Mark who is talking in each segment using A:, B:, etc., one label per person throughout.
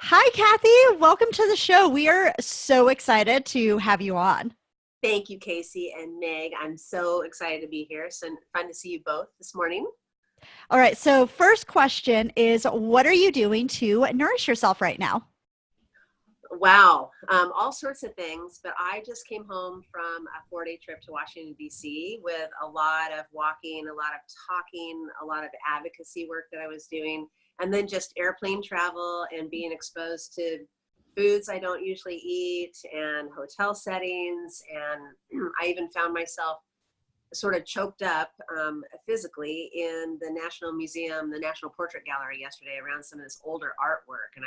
A: Hi, Kathy. Welcome to the show. We are so excited to have you on.
B: Thank you, Casey and Meg. I'm so excited to be here. So fun to see you both this morning.
A: All right. So, first question is, what are you doing to nourish yourself right now?
B: Wow, all sorts of things. But I just came home from a 4-day trip to Washington, D.C. with a lot of walking, a lot of talking, a lot of advocacy work that I was doing, and then just airplane travel and being exposed to foods I don't usually eat and hotel settings. And I even found myself sort of choked up physically in the National Museum, the National Portrait Gallery yesterday around some of this older artwork. And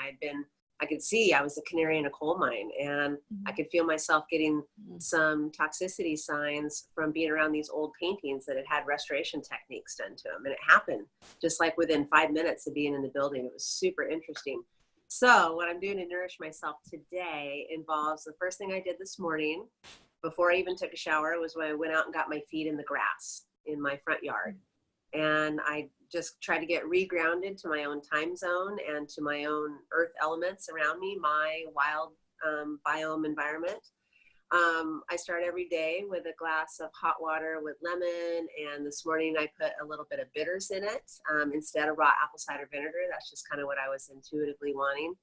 B: I could see I was a canary in a coal mine, and I could feel myself getting some toxicity signs from being around these old paintings that had restoration techniques done to them. And it happened just like within 5 minutes of being in the building. It was super interesting. So what I'm doing to nourish myself today involves the first thing I did this morning before I even took a shower was when I went out and got my feet in the grass in my front yard. And I just tried to get regrounded to my own time zone and to my own earth elements around me, my wild biome environment. I start every day with a glass of hot water with lemon, and this morning I put a little bit of bitters in it instead of raw apple cider vinegar. That's just kind of what I was intuitively wanting.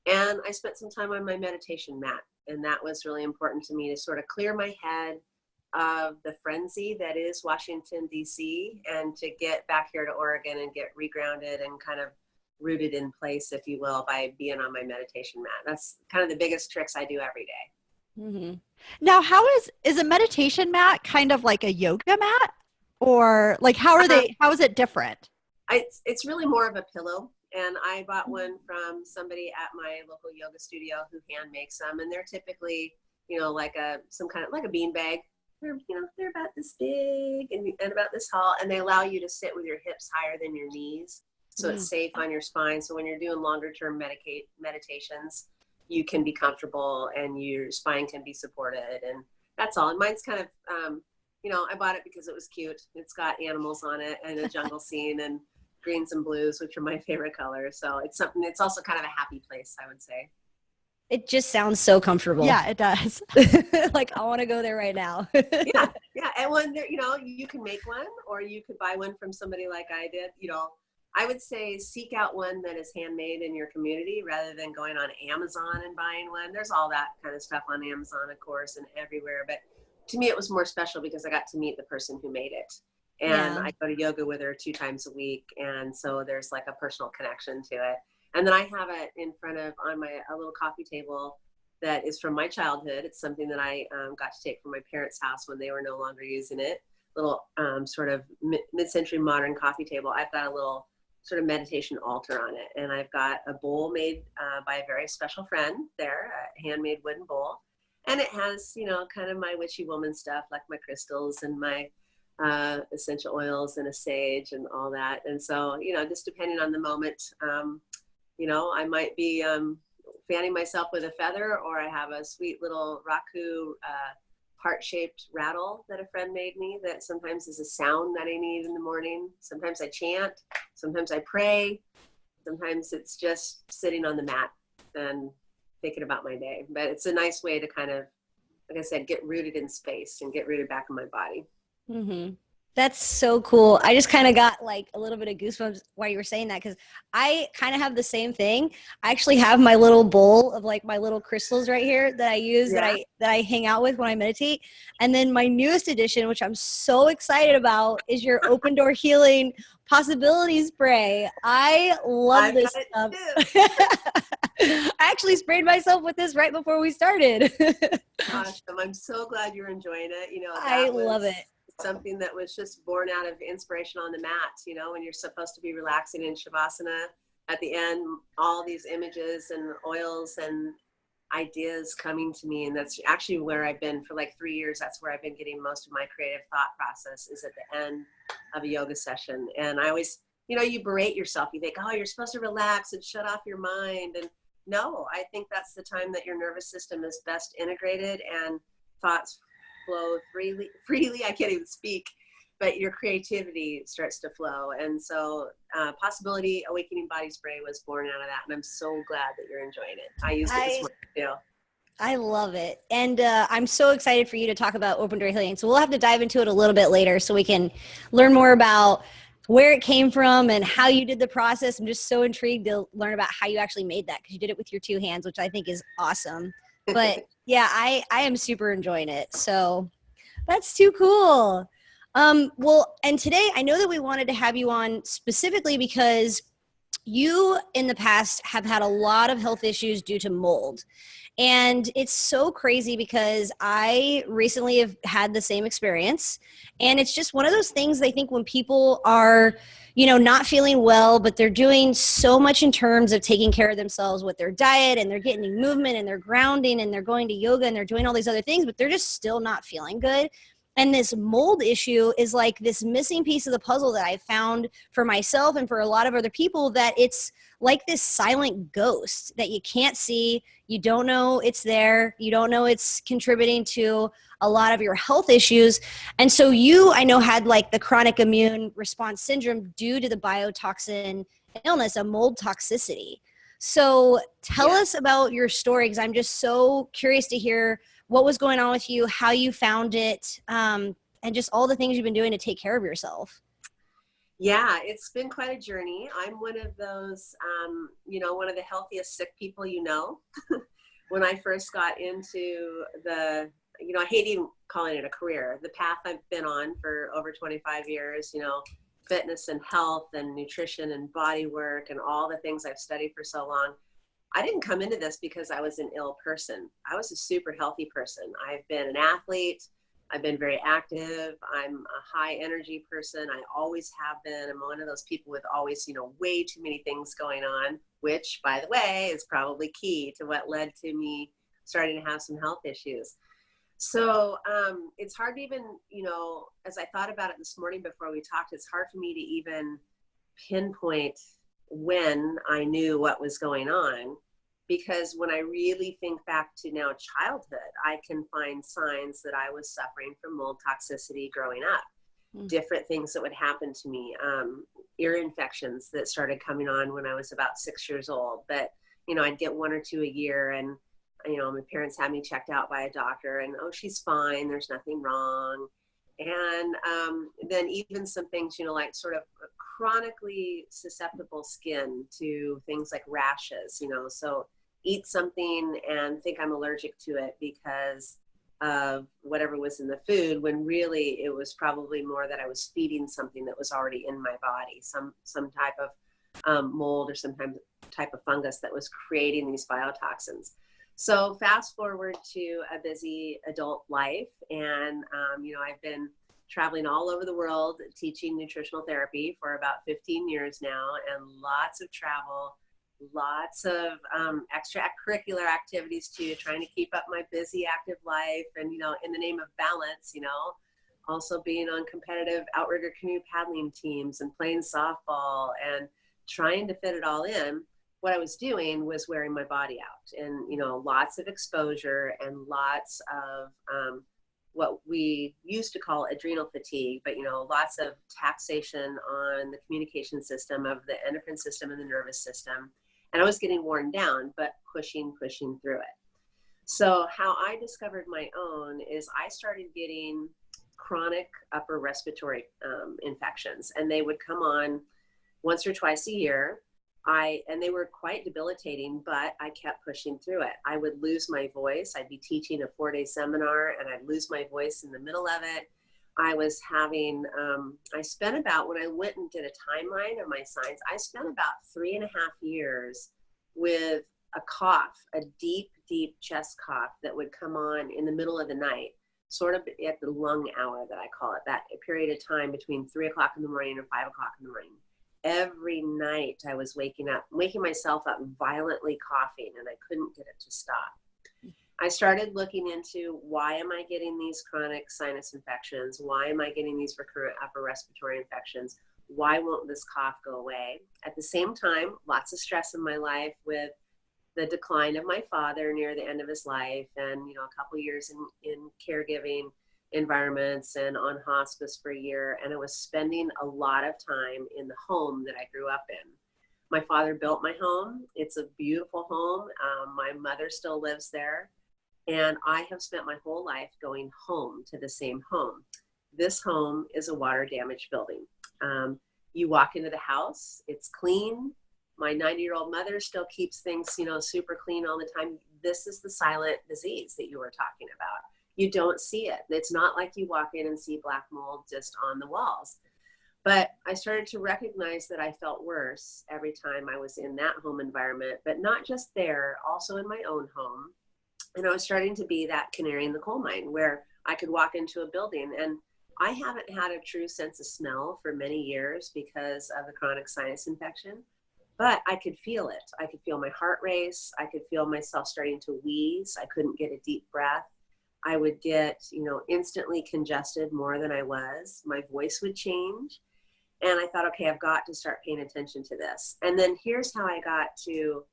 B: And I spent some time on my meditation mat, and that was really important to me to sort of clear my head of the frenzy that is Washington, D.C., and to get back here to Oregon and get regrounded and kind of rooted in place, if you will, by being on my meditation mat. That's kind of the biggest tricks I do every day.
A: Mm-hmm. Now, how is a meditation mat kind of like a yoga mat, or like how is it different?
B: It's really more of a pillow. And I bought one from somebody at my local yoga studio who hand makes them, and they're typically, like some kind of like a bean bag. They're about this big and about this tall, and they allow you to sit with your hips higher than your knees, so it's safe on your spine. So when you're doing longer term meditations, you can be comfortable and your spine can be supported, and that's all. And mine's kind of, I bought it because it was cute. It's got animals on it and a jungle scene and greens and blues, which are my favorite colors. So it's something. It's also kind of a happy place, I would say.
C: It just sounds so comfortable.
A: Yeah, it does.
C: Like I want to go there right now.
B: Yeah. And when you can make one, or you could buy one from somebody like I did. I would say seek out one that is handmade in your community rather than going on Amazon and buying one. There's all that kind of stuff on Amazon, of course, and everywhere. But to me, it was more special because I got to meet the person who made it. And I go to yoga with her 2 times a week. And so there's like a personal connection to it. And then I have it in front of on a little coffee table that is from my childhood. It's something that I got to take from my parents' house when they were no longer using it. Little sort of mid-century modern coffee table. I've got a little sort of meditation altar on it. And I've got a bowl made by a very special friend there, a handmade wooden bowl. And it has, kind of my witchy woman stuff, like my crystals and my essential oils and a sage and all that. And so, just depending on the moment, I might be fanning myself with a feather, or I have a sweet little raku heart-shaped rattle that a friend made me that sometimes is a sound that I need in the morning. Sometimes I chant, sometimes I pray, sometimes it's just sitting on the mat and thinking about my day. But it's a nice way to kind of, like I said, get rooted in space and get rooted back in my body.
C: Mm-hmm. That's so cool. I just kind of got like a little bit of goosebumps while you were saying that, because I kind of have the same thing. I actually have my little bowl of like my little crystals right here that I use, that I hang out with when I meditate. And then my newest addition, which I'm so excited about, is your Open Door Healing Possibility Spray. I love this stuff. I actually sprayed myself with this right before we started.
B: Awesome. I'm so glad you're enjoying it.
C: I love it.
B: Something that was just born out of inspiration on the mat, when you're supposed to be relaxing in Shavasana. At the end, all these images and oils and ideas coming to me. And that's actually where I've been for like 3 years. That's where I've been getting most of my creative thought process, is at the end of a yoga session. And I always, you berate yourself. You think, oh, you're supposed to relax and shut off your mind. And no, I think that's the time that your nervous system is best integrated and thoughts flow freely. I can't even speak. but your creativity starts to flow. And so Possibility Awakening Body Spray was born out of that. And I'm so glad that you're enjoying it. I used it this morning too.
C: I love it. And I'm so excited for you to talk about open door healing. So we'll have to dive into it a little bit later so we can learn more about where it came from and how you did the process. I'm just so intrigued to learn about how you actually made that, because you did it with your 2 hands, which I think is awesome. But yeah, I am super enjoying it. So that's too cool. Well, and today I know that we wanted to have you on specifically because you in the past have had a lot of health issues due to mold. And it's so crazy because I recently have had the same experience. And it's just one of those things, I think, when people are, you know, not feeling well, but they're doing so much in terms of taking care of themselves with their diet, and they're getting movement, and they're grounding, and they're going to yoga, and they're doing all these other things, but they're just still not feeling good. And this mold issue is like this missing piece of the puzzle that I found for myself and for a lot of other people, that it's like this silent ghost that you can't see. You don't know it's there. You don't know it's contributing to a lot of your health issues. And so you, I know, had like the chronic immune response syndrome due to the biotoxin illness, a mold toxicity. So tell us about your story, because I'm just so curious to hear what was going on with you, how you found it, and just all the things you've been doing to take care of yourself.
B: Yeah, it's been quite a journey. I'm one of those, you know, one of the healthiest sick people, you know. When I first got into the, you know, I hate even calling it a career, the path I've been on for over 25 years, you know, fitness and health and nutrition and body work and all the things I've studied for so long. I didn't come into this because I was an ill person. I was a super healthy person. I've been an athlete. I've been very active. I'm a high energy person. I always have been. I'm one of those people with always, you know, way too many things going on, which, by the way, is probably key to what led to me starting to have some health issues. So it's hard to even, you know, as I thought about it this morning before we talked, it's hard for me to even pinpoint when I knew what was going on. Because when I really think back to now childhood, I can find signs that I was suffering from mold toxicity growing up. Different things that would happen to me, ear infections that started coming on when I was about 6 years old. But, you know, I'd get 1 or 2 a year, and, you know, my parents had me checked out by a doctor, and, oh, she's fine, there's nothing wrong. And then even some things, you know, like sort of chronically susceptible skin to things like rashes, you know, so eat something and think I'm allergic to it because of whatever was in the food, when really it was probably more that I was feeding something that was already in my body, some type of mold or some type of fungus that was creating these biotoxins. So fast forward to a busy adult life, and you know, I've been traveling all over the world teaching nutritional therapy for about 15 years now, and lots of travel, lots of extracurricular activities too, trying to keep up my busy active life, and, you know, in the name of balance, you know, also being on competitive outrigger canoe paddling teams and playing softball and trying to fit it all in. What I was doing was wearing my body out, and, you know, lots of exposure and lots of what we used to call adrenal fatigue, but, you know, lots of taxation on the communication system of the endocrine system and the nervous system. And I was getting worn down, but pushing through it. So how I discovered my own is I started getting chronic upper respiratory infections, and they would come on once or twice a year. And they were quite debilitating, but I kept pushing through it. I would lose my voice. I'd be teaching a 4-day seminar, and I'd lose my voice in the middle of it. I was having, I spent about, when I went and did a timeline of my signs, I spent about 3.5 years with a cough, a deep, deep chest cough that would come on in the middle of the night, sort of at the lung hour that I call it, that period of time between 3 o'clock in the morning and 5 o'clock in the morning. Every night I was waking myself up violently coughing, and I couldn't get it to stop. I started looking into, why am I getting these chronic sinus infections? Why am I getting these recurrent upper respiratory infections? Why won't this cough go away? At the same time, lots of stress in my life with the decline of my father near the end of his life, and, you know, a couple years in caregiving, environments and on hospice for a year. And I was spending a lot of time in the home that I grew up in. My father built my home. It's a beautiful home. My mother still lives there. And I have spent my whole life going home to the same home. This home is a water damaged building. You walk into the house, it's clean. My 90-year-old mother still keeps things, you know, super clean all the time. This is the silent disease that you were talking about. You don't see it. It's not like you walk in and see black mold just on the walls. But I started to recognize that I felt worse every time I was in that home environment, but not just there, also in my own home. And I was starting to be that canary in the coal mine where I could walk into a building, and I haven't had a true sense of smell for many years because of the chronic sinus infection, but I could feel it. I could feel my heart race. I could feel myself starting to wheeze. I couldn't get a deep breath. I would get, you know, instantly congested more than I was. My voice would change. And I thought, okay, I've got to start paying attention to this. And then here's how I got to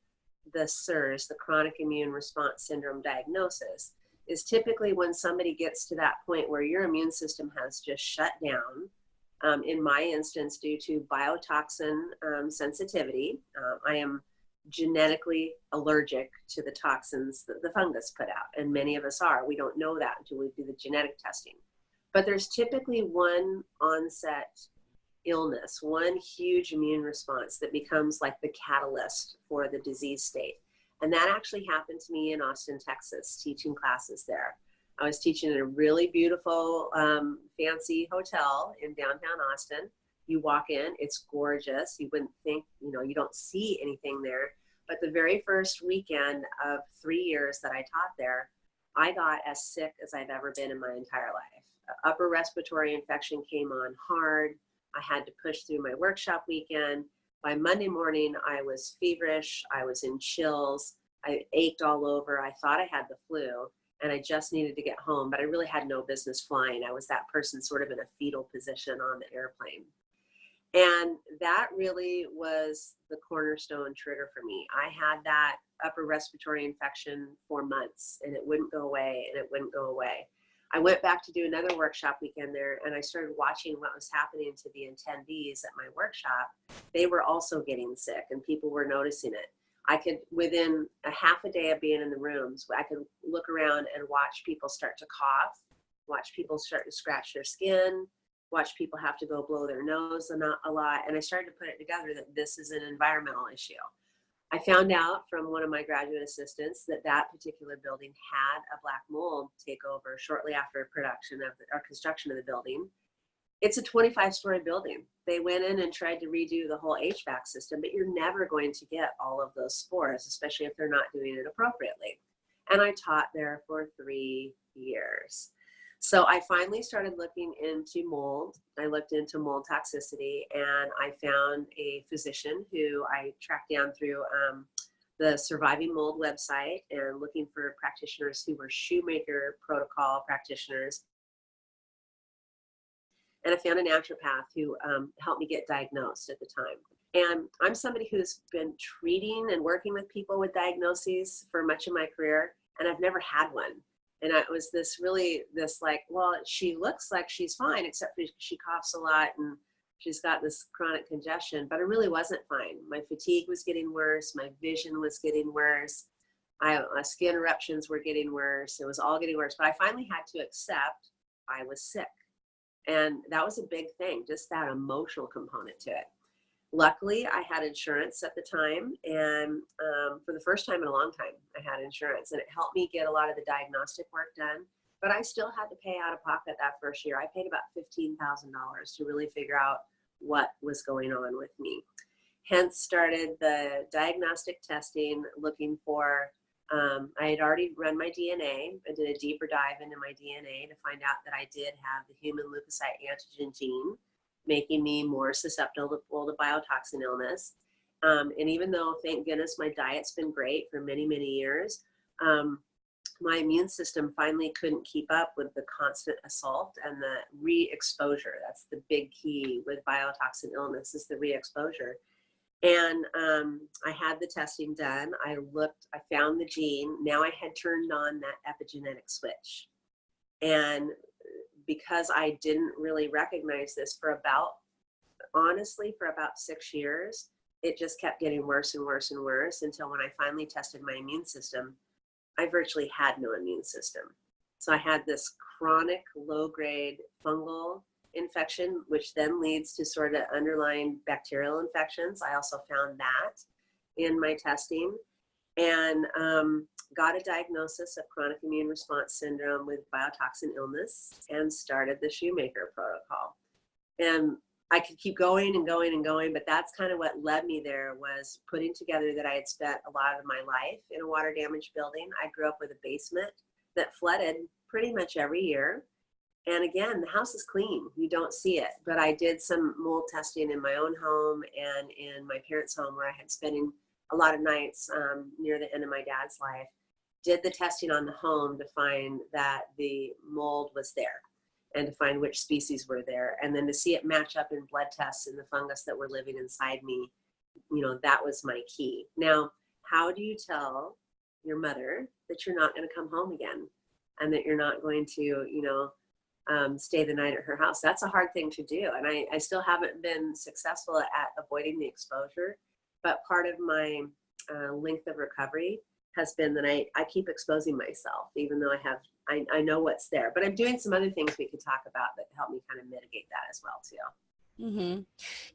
B: the CIRS, the chronic immune response syndrome diagnosis, is typically when somebody gets to that point where your immune system has just shut down. In my instance, due to BioToxin sensitivity, I am genetically allergic to the toxins that the fungus put out, and many of us are. We don't know that until we do the genetic testing. But there's typically one onset illness, one huge immune response that becomes like the catalyst for the disease state. And that actually happened to me in Austin, Texas, teaching classes there. I was teaching in a really beautiful, fancy hotel in downtown Austin. You walk in, it's gorgeous. You wouldn't think, you know, you don't see anything there. But the very first weekend of 3 years that I taught there, I got as sick as I've ever been in my entire life. Upper respiratory infection came on hard. I had to push through my workshop weekend. By Monday morning, I was feverish. I was in chills. I ached all over. I thought I had the flu, and I just needed to get home, but I really had no business flying. I was that person sort of in a fetal position on the airplane. And that really was the cornerstone trigger for me. I had that upper respiratory infection for months, and it wouldn't go away, and it wouldn't go away. I went back to do another workshop weekend there, and I started watching what was happening to the attendees at my workshop. They were also getting sick, and people were noticing it. I could, within a half a day of being in the rooms, I could look around and watch people start to cough, watch people start to scratch their skin, watch people have to go blow their nose a lot. And I started to put it together that this is an environmental issue. I found out from one of my graduate assistants that that particular building had a black mold takeover shortly after production of or construction of the building. It's a 25-story building. They went in and tried to redo the whole HVAC system, but you're never going to get all of those spores, especially if they're not doing it appropriately. And I taught there for 3 years. So I finally started looking into mold. I looked into mold toxicity, and I found a physician who I tracked down through the Surviving Mold website and looking for practitioners who were Shoemaker protocol practitioners. And I found a naturopath who helped me get diagnosed at the time. And I'm somebody who's been treating and working with people with diagnoses for much of my career, and I've never had one. And it was this like, well, she looks like she's fine, except for she coughs a lot and she's got this chronic congestion, but I really wasn't fine. My fatigue was getting worse. My vision was getting worse. My skin eruptions were getting worse. It was all getting worse. But I finally had to accept I was sick. And that was a big thing, just that emotional component to it. Luckily, I had insurance at the time, and for the first time in a long time, I had insurance, and it helped me get a lot of the diagnostic work done, but I still had to pay out of pocket that first year. I paid about $15,000 to really figure out what was going on with me. Hence started the diagnostic testing, looking for, I had already run my DNA. I did a deeper dive into my DNA to find out that I did have the human leukocyte antigen gene, making me more susceptible to biotoxin illness. And even though, thank goodness, my diet's been great for many, many years, my immune system finally couldn't keep up with the constant assault and the re-exposure. That's the big key with biotoxin illness, is the re-exposure. And I had the testing done. I found the gene. Now I had turned on that epigenetic switch. And because I didn't really recognize this honestly, for about 6 years, it just kept getting worse and worse and worse until when I finally tested my immune system, I virtually had no immune system. So I had this chronic low-grade fungal infection, which then leads to sort of underlying bacterial infections. I also found that in my testing, and got a diagnosis of chronic immune response syndrome with BioToxin illness and started the Shoemaker protocol. And I could keep going and going and going, but that's kind of what led me there, was putting together that I had spent a lot of my life in a water damaged building. I grew up with a basement that flooded pretty much every year. And again, the house is clean. You don't see it. But I did some mold testing in my own home and in my parents' home, where I had spending a lot of nights near the end of my dad's life. Did the testing on the home to find that the mold was there and to find which species were there. And then to see it match up in blood tests in the fungus that were living inside me, you know, that was my key. Now, how do you tell your mother that you're not going to come home again and that you're not going to, you know, stay the night at her house? That's a hard thing to do. And I still haven't been successful at avoiding the exposure. But part of my length of recovery has been that I keep exposing myself, even though I know what's there. But I'm doing some other things we could talk about that help me kind of mitigate that as well too.
C: Mm-hmm.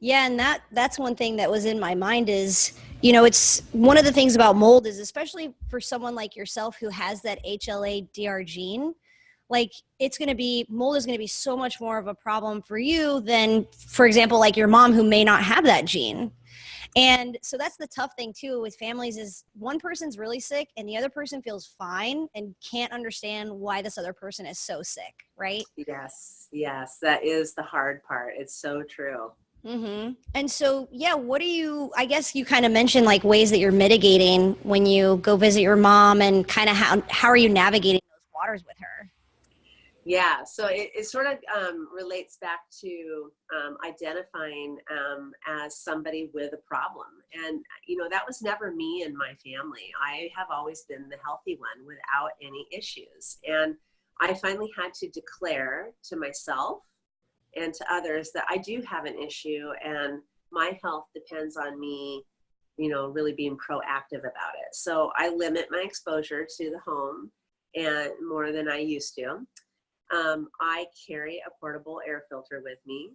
C: Yeah, and that's one thing that was in my mind is, you know, it's one of the things about mold is, especially for someone like yourself who has that HLA-DR gene, like mold is going to be so much more of a problem for you than, for example, like your mom who may not have that gene. And so that's the tough thing too with families is one person's really sick and the other person feels fine and can't understand why this other person is so sick, right?
B: Yes, that is the hard part. It's so true.
C: Mm-hmm. And so, yeah, I guess you kind of mentioned like ways that you're mitigating when you go visit your mom, and kind of how are you navigating those waters with her?
B: Yeah, so it sort of relates back to identifying as somebody with a problem. And, you know, that was never me and my family. I have always been the healthy one without any issues. And I finally had to declare to myself and to others that I do have an issue, and my health depends on me, you know, really being proactive about it. So I limit my exposure to the home and more than I used to. I carry a portable air filter with me.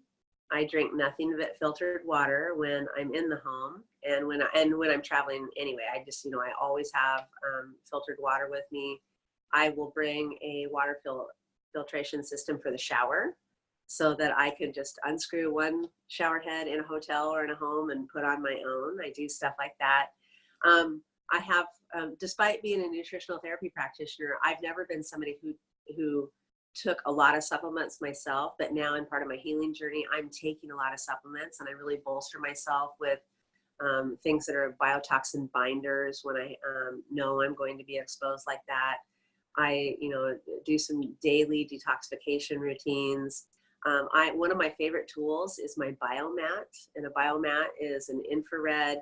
B: I drink nothing but filtered water when I'm in the home, and when I'm traveling anyway. I just, you know, I always have filtered water with me. I will bring a water filtration system for the shower, so that I can just unscrew one shower head in a hotel or in a home and put on my own. I do stuff like that. I have, despite being a nutritional therapy practitioner, I've never been somebody who took a lot of supplements myself, but now in part of my healing journey, I'm taking a lot of supplements, and I really bolster myself with things that are BioToxin binders when I know I'm going to be exposed like that. I, you know, do some daily detoxification routines. One of my favorite tools is my biomat, and a biomat is an infrared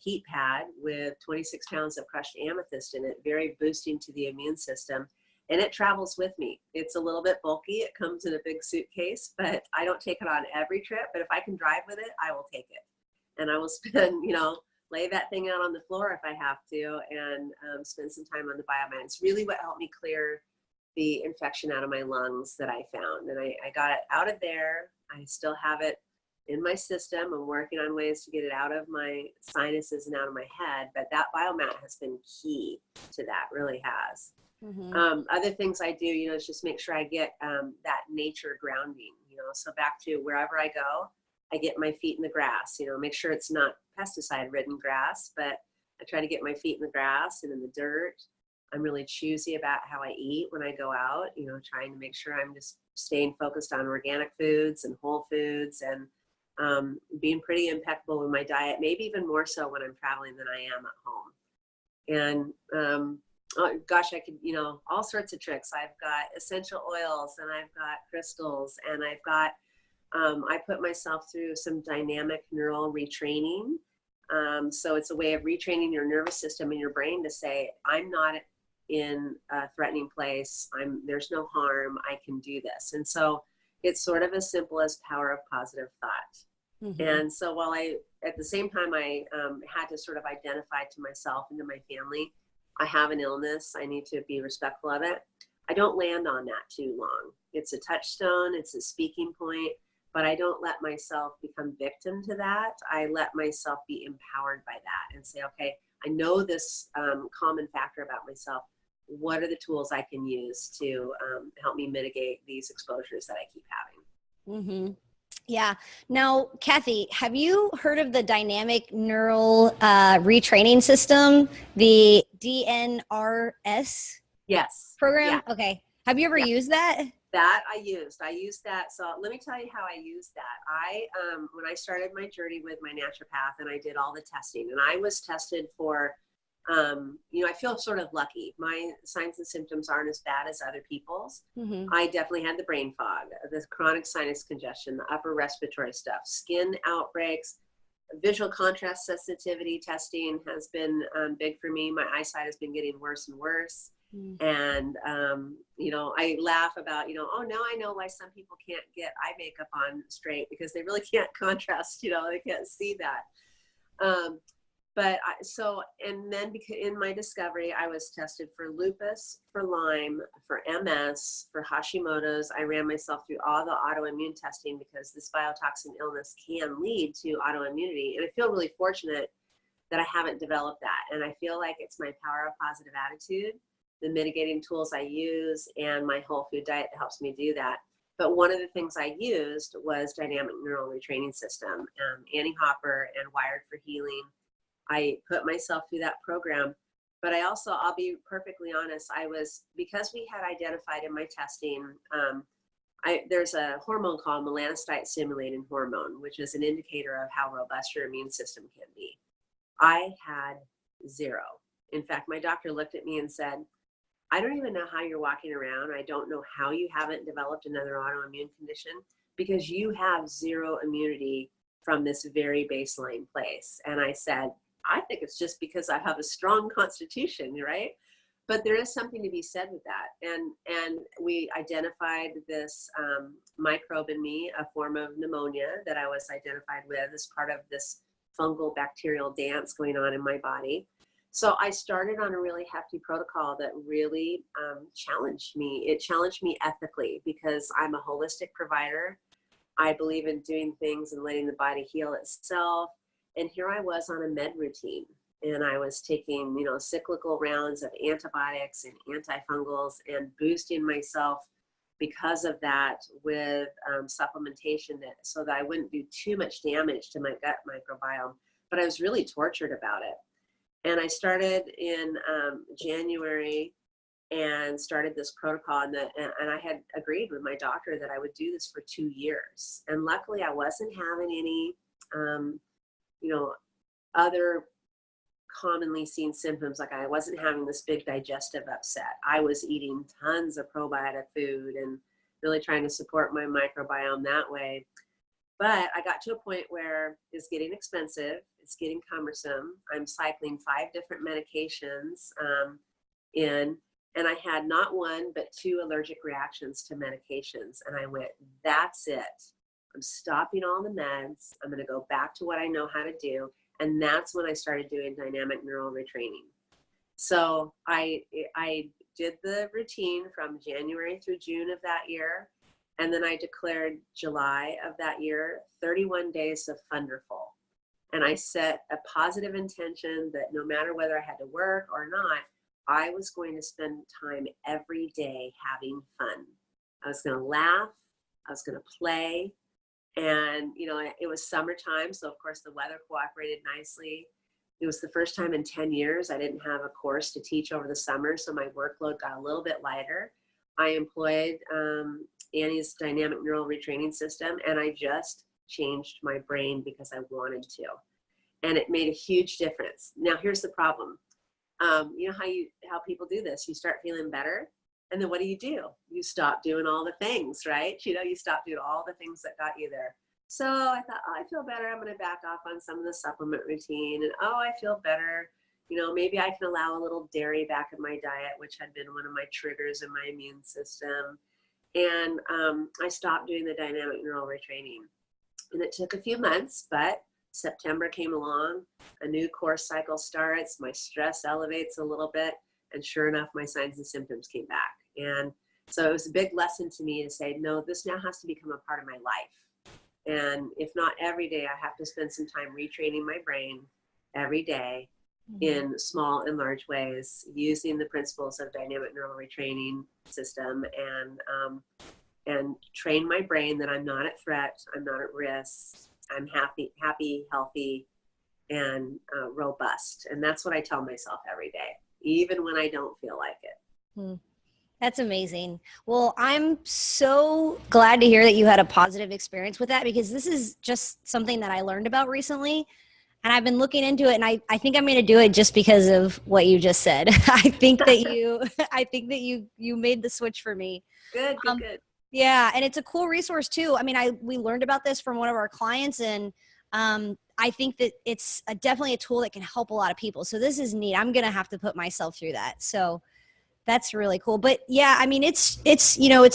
B: heat pad with 26 pounds of crushed amethyst in it, very boosting to the immune system. And it travels with me. It's a little bit bulky. It comes in a big suitcase, but I don't take it on every trip. But if I can drive with it, I will take it. And I will spend, you know, lay that thing out on the floor if I have to, and spend some time on the biomat. It's really what helped me clear the infection out of my lungs that I found. And I got it out of there. I still have it in my system. I'm working on ways to get it out of my sinuses and out of my head. But that biomat has been key to that, really has. Mm-hmm. Other things I do, you know, is just make sure I get that nature grounding, you know, so back to wherever I go, I get my feet in the grass, you know, make sure it's not pesticide ridden grass, but I try to get my feet in the grass and in the dirt. I'm really choosy about how I eat when I go out, you know, trying to make sure I'm just staying focused on organic foods and whole foods, and being pretty impeccable with my diet, maybe even more so when I'm traveling than I am at home. And oh gosh, I could, you know, all sorts of tricks. I've got essential oils, and I've got crystals, and I've got, I put myself through some dynamic neural retraining. So it's a way of retraining your nervous system and your brain to say, I'm not in a threatening place. There's no harm. I can do this. And so it's sort of as simple as power of positive thought.
C: Mm-hmm.
B: And so while at the same time, I had to sort of identify to myself and to my family, I have an illness. I need to be respectful of it. I don't land on that too long. It's a touchstone. It's a speaking point, but I don't let myself become victim to that. I let myself be empowered by that and say, okay, I know this common factor about myself. What are the tools I can use to help me mitigate these exposures that I keep having?
C: Mm-hmm. Yeah. Now, Cathy, have you heard of the dynamic neural retraining system, the DNRS
B: Yes.
C: program?
B: Yeah.
C: Okay. Have you ever used that?
B: That I used that. So let me tell you how I used that. When I started my journey with my naturopath and I did all the testing, and I was tested for, I feel sort of lucky. My signs and symptoms aren't as bad as other people's.
C: Mm-hmm.
B: I definitely had the brain fog, the chronic sinus congestion, the upper respiratory stuff, skin outbreaks, visual contrast sensitivity testing has been big for me. My eyesight has been getting worse and worse. And, I laugh about, oh, now I know why some people can't get eye makeup on straight because they really can't contrast, they can't see that. And then in my discovery, I was tested for lupus, for Lyme, for MS, for Hashimoto's. I ran myself through all the autoimmune testing because this biotoxin illness can lead to autoimmunity. And I feel really fortunate that I haven't developed that. And I feel like it's my power of positive attitude, the mitigating tools I use, and my whole food diet that helps me do that. But one of the things I used was dynamic neural retraining system, Annie Hopper and Wired for Healing. I put myself through that program, but I'll be perfectly honest, because we had identified in my testing, there's a hormone called melanocyte stimulating hormone, which is an indicator of how robust your immune system can be. I had 0. In fact, my doctor looked at me and said, I don't even know how you're walking around. I don't know how you haven't developed another autoimmune condition because you have 0 immunity from this very baseline place. And I said, I think it's just because I have a strong constitution, right? But there is something to be said with that. And we identified this microbe in me, a form of pneumonia that I was identified with as part of this fungal bacterial dance going on in my body. So I started on a really hefty protocol that really challenged me. It challenged me ethically because I'm a holistic provider. I believe in doing things and letting the body heal itself. And here I was on a med routine, and I was taking, cyclical rounds of antibiotics and antifungals and boosting myself because of that with supplementation so that I wouldn't do too much damage to my gut microbiome. But I was really tortured about it. And I started in January and started this protocol, and I had agreed with my doctor that I would do this for 2 years. And luckily I wasn't having any, other commonly seen symptoms. Like I wasn't having this big digestive upset. I was eating tons of probiotic food and really trying to support my microbiome that way. But I got to a point where it's getting expensive. It's getting cumbersome. I'm cycling 5 different medications and I had not 1, but 2 allergic reactions to medications. And I went, that's it. I'm stopping all the meds. I'm going to go back to what I know how to do. And that's when I started doing dynamic neural retraining. So I did the routine from January through June of that year. And then I declared July of that year, 31 days of Thunderful. And I set a positive intention that no matter whether I had to work or not, I was going to spend time every day having fun. I was going to laugh. I was going to play. And, it was summertime. So, of course, the weather cooperated nicely. It was the first time in 10 years I didn't have a course to teach over the summer. So my workload got a little bit lighter. I employed Annie's dynamic neural retraining system, and I just changed my brain because I wanted to. And it made a huge difference. Now, here's the problem. You know how people do this. You start feeling better. And then what do? You stop doing all the things, right? You stop doing all the things that got you there. So I thought, I feel better. I'm going to back off on some of the supplement routine. And I feel better. maybe I can allow a little dairy back in my diet, which had been one of my triggers in my immune system. And I stopped doing the dynamic neural retraining. And it took a few months, but September came along, a new course cycle starts, my stress elevates a little bit, and sure enough, my signs and symptoms came back. And so it was a big lesson to me to say, no, this now has to become a part of my life. And if not every day, I have to spend some time retraining my brain every day in small and large ways, using the principles of dynamic neural retraining system, and train my brain that I'm not at threat, I'm not at risk, I'm happy, healthy, and robust. And that's what I tell myself every day, even when I don't feel like it.
C: That's amazing. Well, I'm so glad to hear that you had a positive experience with that, because this is just something that I learned about recently. And I've been looking into it, and I think I'm going to do it just because of what you just said. I think that you made the switch for me.
B: Good.
C: Yeah. And it's a cool resource too. I mean, we learned about this from one of our clients, and I think that it's definitely a tool that can help a lot of people. So this is neat. I'm going to have to put myself through that. So that's really cool. But yeah, I mean, it's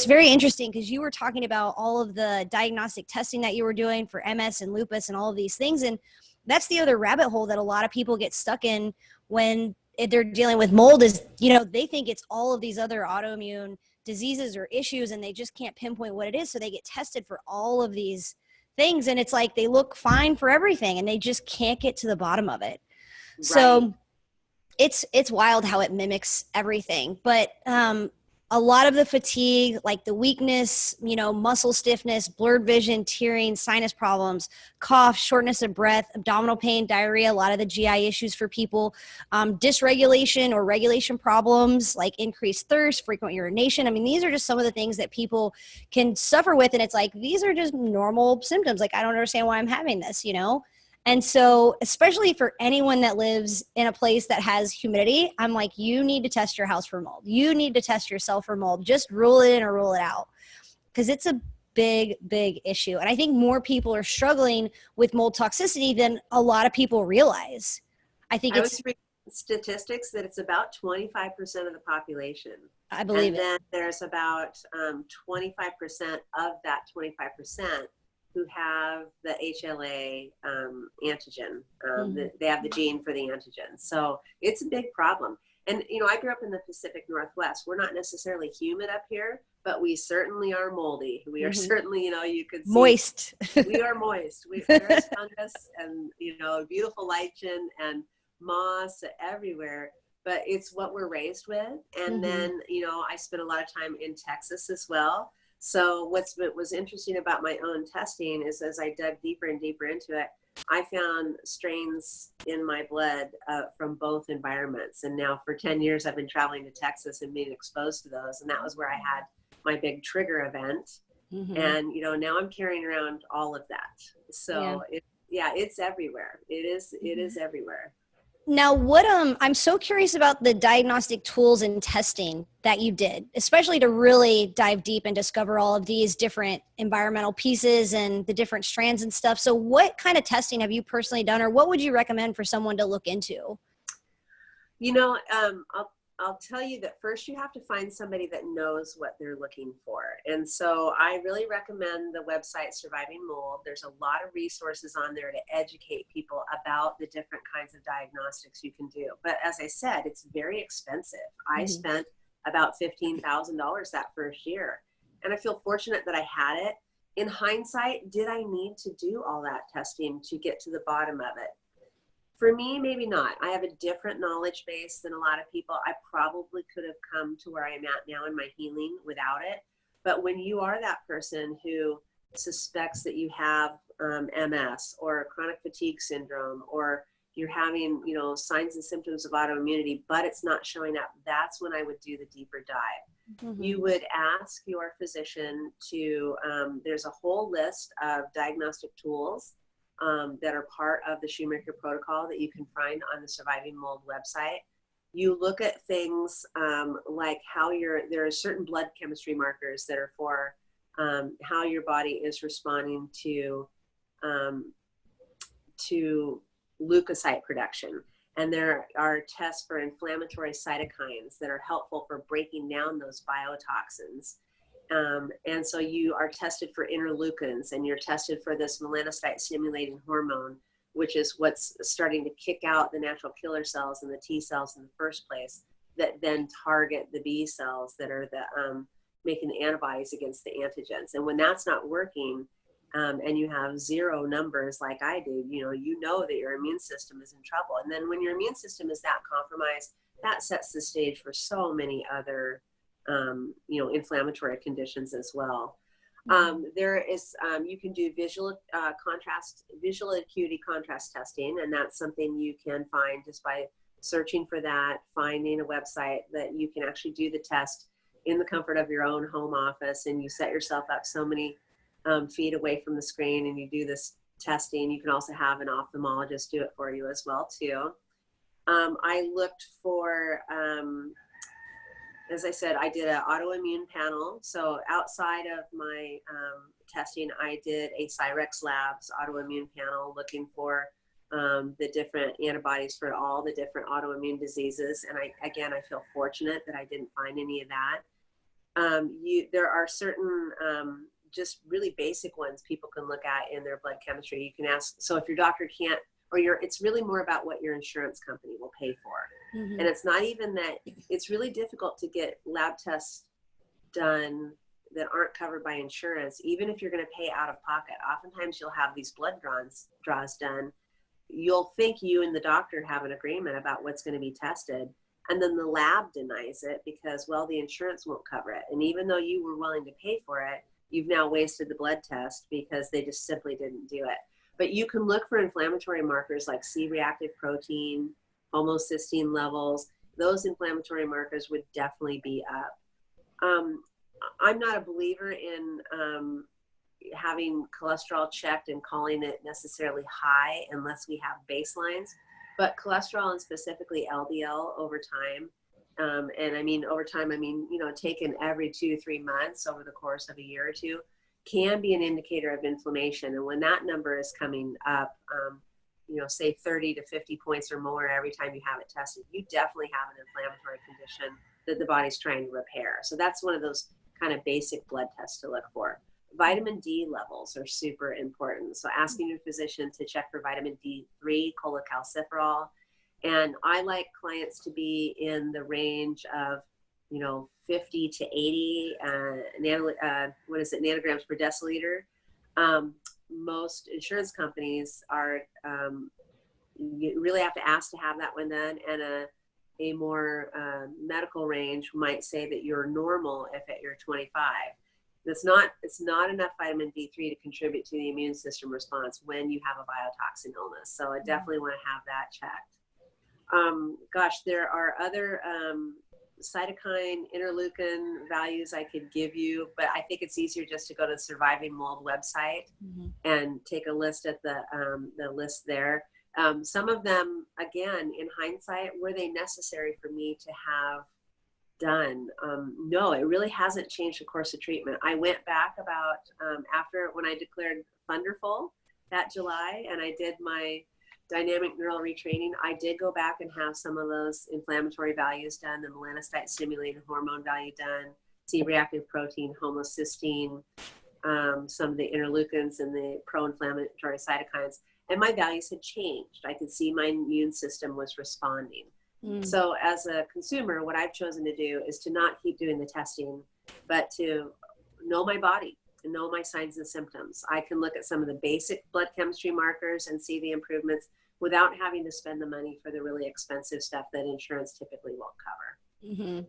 C: very interesting, because you were talking about all of the diagnostic testing that you were doing for MS and lupus and all of these things. And that's the other rabbit hole that a lot of people get stuck in when they're dealing with mold is, they think it's all of these other autoimmune diseases or issues, and they just can't pinpoint what it is. So they get tested for all of these things, and it's like they look fine for everything, and they just can't get to the bottom of it. Right. So it's wild how it mimics everything. But a lot of the fatigue, like the weakness, muscle stiffness, blurred vision, tearing, sinus problems, cough, shortness of breath, abdominal pain, diarrhea, a lot of the GI issues for people, dysregulation or regulation problems like increased thirst, frequent urination. I mean, these are just some of the things that people can suffer with. And it's like, these are just normal symptoms. Like, I don't understand why I'm having this, And so, especially for anyone that lives in a place that has humidity, I'm like, you need to test your house for mold. You need to test yourself for mold. Just rule it in or rule it out, because it's a big, big issue. And I think more people are struggling with mold toxicity than a lot of people realize. I was
B: reading statistics that it's about 25% of the population.
C: I believe
B: it. And then there's about 25% of that 25% who have the HLA antigen. They have the gene for the antigen. So it's a big problem. And, I grew up in the Pacific Northwest. We're not necessarily humid up here, but we certainly are moldy. We are certainly, you could see.
C: Moist.
B: We are moist. There's fungus and, beautiful lichen and moss everywhere. But it's what we're raised with. And then, I spent a lot of time in Texas as well. So what was interesting about my own testing is, as I dug deeper and deeper into it, I found strains in my blood from both environments. And now for 10 years, I've been traveling to Texas and being exposed to those. And that was where I had my big trigger event. And, now I'm carrying around all of that. So it's everywhere. It is everywhere.
C: Now, I'm so curious about the diagnostic tools and testing that you did, especially to really dive deep and discover all of these different environmental pieces and the different strands and stuff. So what kind of testing have you personally done, or what would you recommend for someone to look into?
B: I'll tell you that first you have to find somebody that knows what they're looking for. And so I really recommend the website Surviving Mold. There's a lot of resources on there to educate people about the different kinds of diagnostics you can do. But as I said, it's very expensive. I spent about $15,000 that first year. And I feel fortunate that I had it. In hindsight, did I need to do all that testing to get to the bottom of it? For me, maybe not. I have a different knowledge base than a lot of people. I probably could have come to where I am at now in my healing without it. But when you are that person who suspects that you have MS or chronic fatigue syndrome, or you're having, signs and symptoms of autoimmunity, but it's not showing up, that's when I would do the deeper dive. You would ask your physician to, there's a whole list of diagnostic tools that are part of the Shoemaker protocol that you can find on the Surviving Mold website. You look at things like there are certain blood chemistry markers that are for how your body is responding to leukocyte production. And there are tests for inflammatory cytokines that are helpful for breaking down those biotoxins. And so you are tested for interleukins, and you're tested for this melanocyte stimulating hormone, which is what's starting to kick out the natural killer cells and the T cells in the first place, that then target the B cells that are the making the antibodies against the antigens. And when that's not working, and you have zero numbers like I do, you know that your immune system is in trouble. And then when your immune system is that compromised, that sets the stage for so many other, inflammatory conditions as well. There is, you can do visual acuity contrast testing, and that's something you can find just by searching for that, finding a website that you can actually do the test in the comfort of your own home office, and you set yourself up so many feet away from the screen, and you do this testing. You can also have an ophthalmologist do it for you as well too. I looked for, as I said, I did an autoimmune panel. So outside of my testing, I did a CIRS Labs autoimmune panel looking for the different antibodies for all the different autoimmune diseases. And I feel fortunate that I didn't find any of that. There are certain just really basic ones people can look at in their blood chemistry. You can ask, so if your doctor can't, it's really more about what your insurance company will pay for. Mm-hmm. And it's not even that, it's really difficult to get lab tests done that aren't covered by insurance, even if you're going to pay out of pocket. Oftentimes you'll have these blood draws done. You'll think you and the doctor have an agreement about what's going to be tested, and then the lab denies it because, well, the insurance won't cover it. And even though you were willing to pay for it, you've now wasted the blood test because they just simply didn't do it. But you can look for inflammatory markers like C-reactive protein, homocysteine levels. Those inflammatory markers would definitely be up. I'm not a believer in having cholesterol checked and calling it necessarily high unless we have baselines, but cholesterol and specifically LDL over time, and I mean over time, taken every 2-3 months over the course of a year or two, can be an indicator of inflammation. And when that number is coming up, say 30 to 50 points or more every time you have it tested, you definitely have an inflammatory condition that the body's trying to repair. So that's one of those kind of basic blood tests to look for. Vitamin D levels are super important. So asking your physician to check for vitamin D3, cholecalciferol. And I like clients to be in the range of, 50 to 80 nanograms per deciliter. Most insurance companies are, you really have to ask to have that one done, and a more medical range might say that you're normal if at your 25. It's not enough vitamin D3 to contribute to the immune system response when you have a biotoxin illness. So I definitely want to have that checked. There are other cytokine, interleukin values I could give you, but I think it's easier just to go to the Surviving Mold website and take a list at the list there. Some of them, again, in hindsight, were they necessary for me to have done? No, it really hasn't changed the course of treatment. I went back about after when I declared Thunderful that July, and I did my dynamic neural retraining. I did go back and have some of those inflammatory values done, the melanocyte stimulated hormone value done, C-reactive protein, homocysteine, some of the interleukins and the pro-inflammatory cytokines, and my values had changed. I could see my immune system was responding. So as a consumer, what I've chosen to do is to not keep doing the testing, but to know my body, to know my signs and symptoms. I can look at some of the basic blood chemistry markers and see the improvements without having to spend the money for the really expensive stuff that insurance typically won't cover.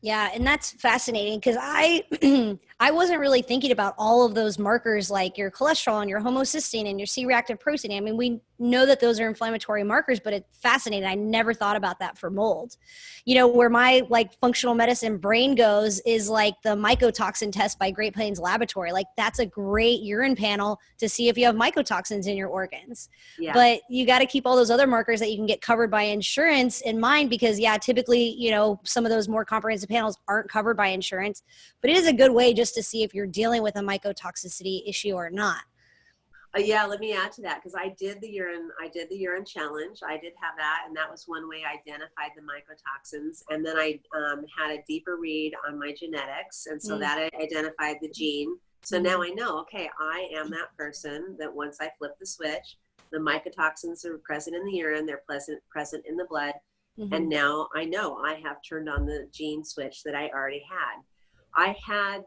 C: Yeah, and that's fascinating because I wasn't really thinking about all of those markers like your cholesterol and your homocysteine and your C-reactive protein. I mean, we know that those are inflammatory markers, but it's fascinating. I never thought about that for mold. Where my functional medicine brain goes is like the mycotoxin test by Great Plains Laboratory. Like that's a great urine panel to see if you have mycotoxins in your organs. Yeah. But you got to keep all those other markers that you can get covered by insurance in mind because typically, some of those more comprehensive panels aren't covered by insurance, but it is a good way just to see if you're dealing with a mycotoxicity issue or not.
B: Yeah, let me add to that because I did the urine challenge. I did have that, and that was one way I identified the mycotoxins. And then I had a deeper read on my genetics, and so that I identified the gene. So now I know, okay, I am that person that once I flip the switch, the mycotoxins are present in the urine, they're present in the blood, and now I know I have turned on the gene switch that I already had. I had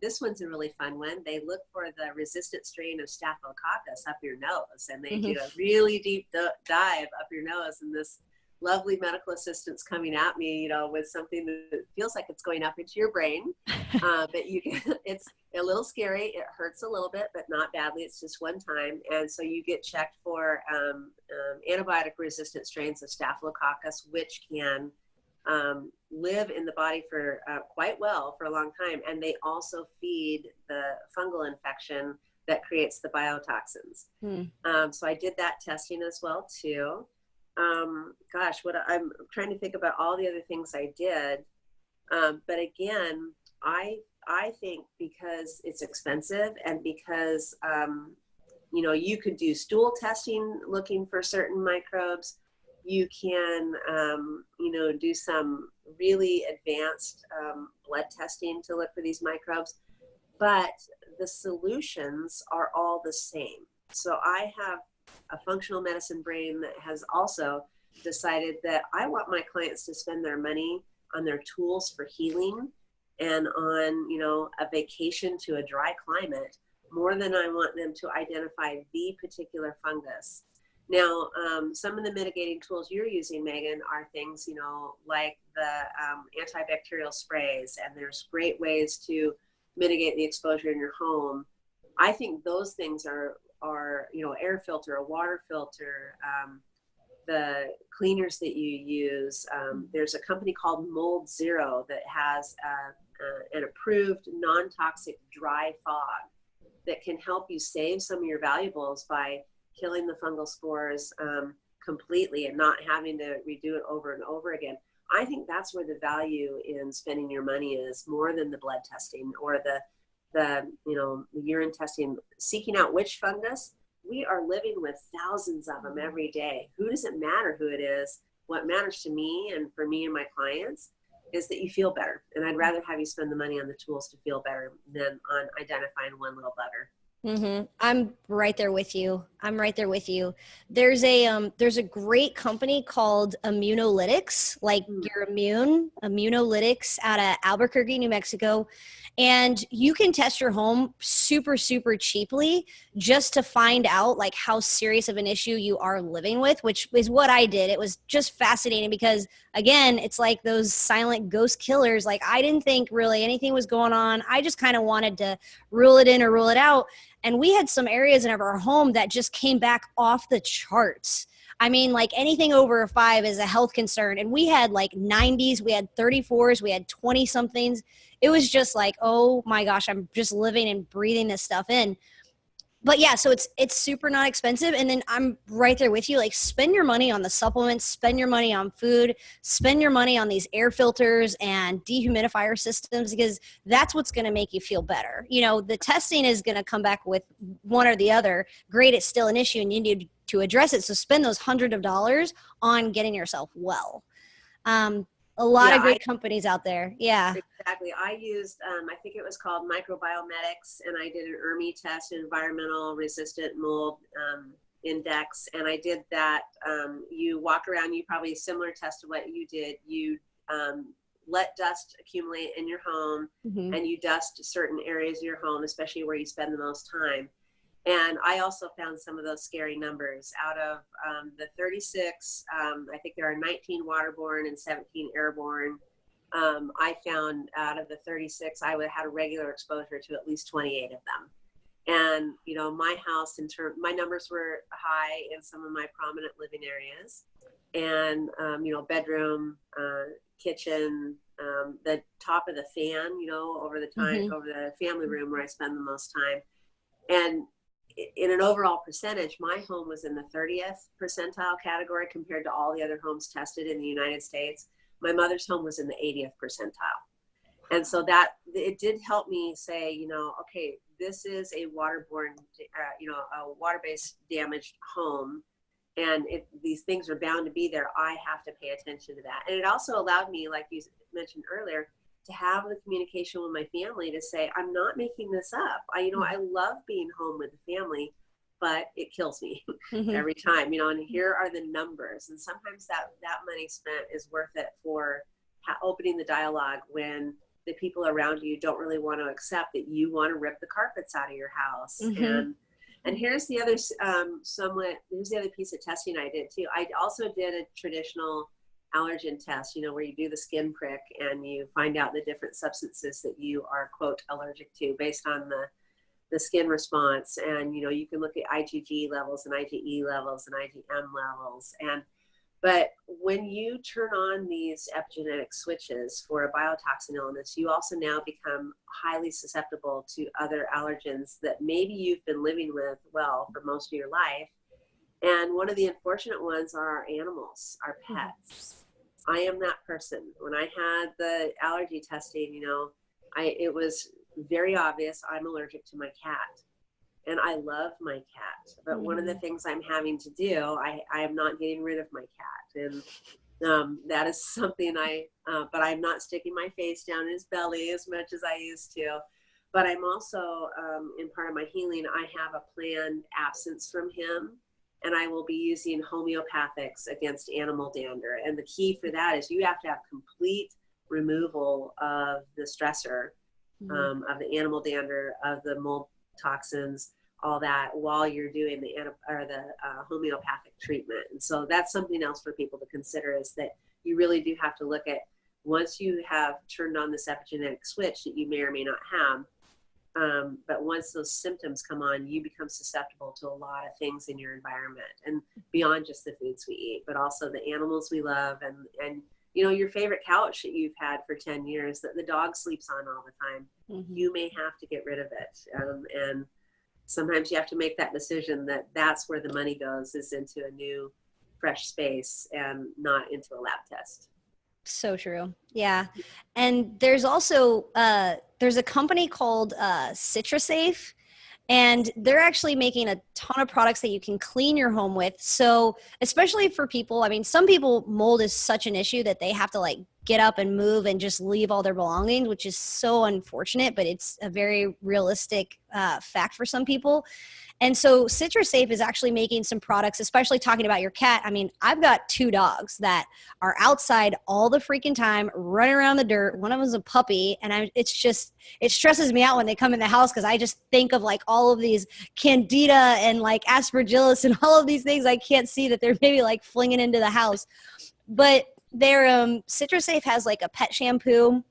B: this one's a really fun one. They look for the resistant strain of Staphylococcus up your nose, and they do a really deep dive up your nose. And this lovely medical assistant's coming at me, with something that feels like it's going up into your brain. But it's a little scary. It hurts a little bit, but not badly. It's just one time. And so you get checked for antibiotic resistant strains of Staphylococcus, which can live in the body for quite well for a long time, and they also feed the fungal infection that creates the biotoxins. So I did that testing as well too. I'm trying to think about all the other things I did, but again, I think because it's expensive and because you could do stool testing looking for certain microbes. You can, do some really advanced blood testing to look for these microbes, but the solutions are all the same. So I have a functional medicine brain that has also decided that I want my clients to spend their money on their tools for healing and on, a vacation to a dry climate more than I want them to identify the particular fungus. Now, some of the mitigating tools you're using, Megan, are things, like the antibacterial sprays, and there's great ways to mitigate the exposure in your home. I think those things are air filter, a water filter, the cleaners that you use. There's a company called Mold Zero that has an approved non-toxic dry fog that can help you save some of your valuables by killing the fungal spores completely and not having to redo it over and over again. I think that's where the value in spending your money is, more than the blood testing or the urine testing, seeking out which fungus. We are living with thousands of them every day. Who does it matter who it is? What matters to me and for me and my clients is that you feel better. And I'd rather have you spend the money on the tools to feel better than on identifying one little bugger.
C: I'm right there with you. There's a great company called Immunolytics, like your Immunolytics out of Albuquerque, New Mexico. And you can test your home super, super cheaply just to find out like how serious of an issue you are living with, which is what I did. It was just fascinating because again, it's like those silent ghost killers. Like I didn't think really anything was going on. I just kind of wanted to rule it in or rule it out. And we had some areas in our home that just came back off the charts. I mean, like anything over a 5 is a health concern. And we had like 90s, we had 34s, we had 20 somethings. It was just like, oh my gosh, I'm just living and breathing this stuff in. But yeah, so it's super not expensive. And then I'm right there with you. Like spend your money on the supplements, spend your money on food, spend your money on these air filters and dehumidifier systems, because that's what's going to make you feel better. The testing is going to come back with one or the other. Great, it's still an issue and you need to address it. So spend those hundreds of dollars on getting yourself well. A lot of great companies out there. Yeah.
B: Exactly. I used, I think it was called Microbiomedics, and I did an ERMI test, environmental resistant mold index. And I did that. You walk around, you probably similar test to what you did. You let dust accumulate in your home and you dust certain areas of your home, especially where you spend the most time. And I also found some of those scary numbers. Out of the 36, I think there are 19 waterborne and 17 airborne. I found out of the 36, I would have had a regular exposure to at least 28 of them. And, my house, my numbers were high in some of my prominent living areas. And, bedroom, kitchen, the top of the fan, over the family room where I spend the most time. And in an overall percentage, my home was in the 30th percentile category compared to all the other homes tested in the United States. My mother's home was in the 80th percentile. And so that it did help me say, okay, this is a waterborne, a water-based damaged home, and if these things are bound to be there, I have to pay attention to that. And it also allowed me, like you mentioned earlier, to have the communication with my family to say, I'm not making this up. I love being home with the family, but it kills me every time, and here are the numbers. And sometimes that money spent is worth it for opening the dialogue when the people around you don't really want to accept that you want to rip the carpets out of your house. And here's the other here's the other piece of testing I did too. I also did a traditional allergen test, where you do the skin prick and you find out the different substances that you are, quote, allergic to based on the skin response. And, you can look at IgG levels and IgE levels and IgM levels. But when you turn on these epigenetic switches for a biotoxin illness, you also now become highly susceptible to other allergens that maybe you've been living with, for most of your life. And one of the unfortunate ones are our animals, our pets. I am that person. When I had the allergy testing, it was very obvious I'm allergic to my cat. And I love my cat. But one of the things I'm having to do, I am not getting rid of my cat. And that is something but I'm not sticking my face down his belly as much as I used to. But I'm also, in part of my healing, I have a planned absence from him. And I will be using homeopathics against animal dander. And the key for that is you have to have complete removal of the stressor, of the animal dander, of the mold toxins, all that, while you're doing the homeopathic treatment. And so that's something else for people to consider, is that you really do have to look at, once you have turned on this epigenetic switch that you may or may not have, but once those symptoms come on, you become susceptible to a lot of things in your environment, and beyond just the foods we eat, but also the animals we love, and your favorite couch that you've had for 10 years that the dog sleeps on all the time. You may have to get rid of it. And sometimes you have to make that decision that that's where the money goes, is into a new, fresh space and not into a lab test.
C: So true. Yeah. And there's also, there's a company called CitraSafe, and they're actually making a ton of products that you can clean your home with. So especially for people, some people, mold is such an issue that they have to get up and move and just leave all their belongings, which is so unfortunate, but it's a very realistic fact for some people. And so CitraSafe is actually making some products, especially talking about your cat. I've got 2 dogs that are outside all the freaking time, running around the dirt. One of them is a puppy, and it stresses me out when they come in the house, because I just think of all of these candida and aspergillus and all of these things I can't see that they're maybe flinging into the house. But their CitraSafe has a pet shampoo.